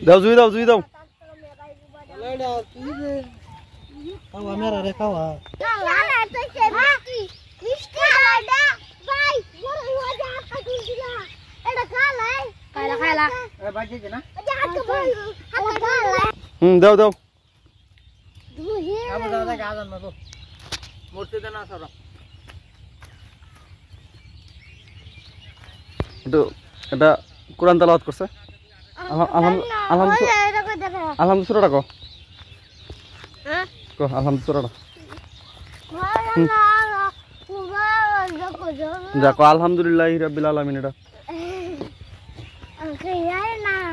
দাও জুই দাও খাওয়া মেরা রে খাওয়া দাও দাও এটা কোরআন তেলাওয়াত করছে আলহামদুলিল্লাহ কো আলহামদুলিল্লাহ দেখো আলহামদুলিল্লাহ রাব্বিল আলামিন এটা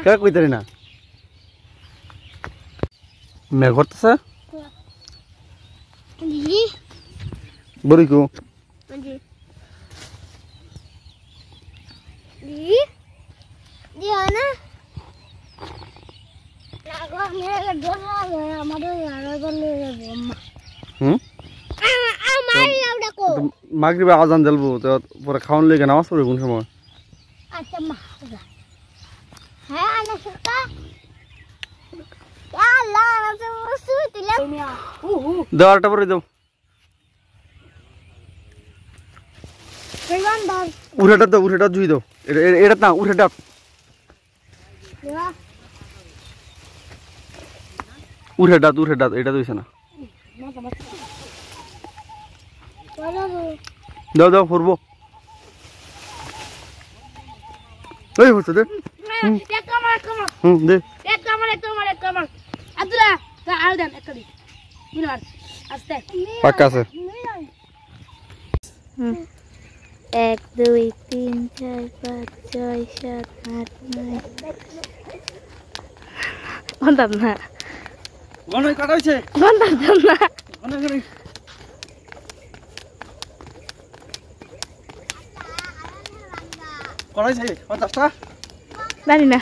কে কইতারি না মেঘ করতেছে বড়ি কো মাগরিবে আজান জ্বলবো তো পরে খাওয়ান লেগে নামাজ পড়বে কোন সময় দাও আরেকটা পরে দাও উঠেটা জুই দাও এটা না উঠেটা এটা দিছে না দাও ফুরবো এই হচ্ছে দে দে পাক্কা আছে 1 2 3 4 5 6 7 8 9 বন্ধ না গনে কাটাইছে বন্ধ না গনে গনে করাইছে 50টা জানি না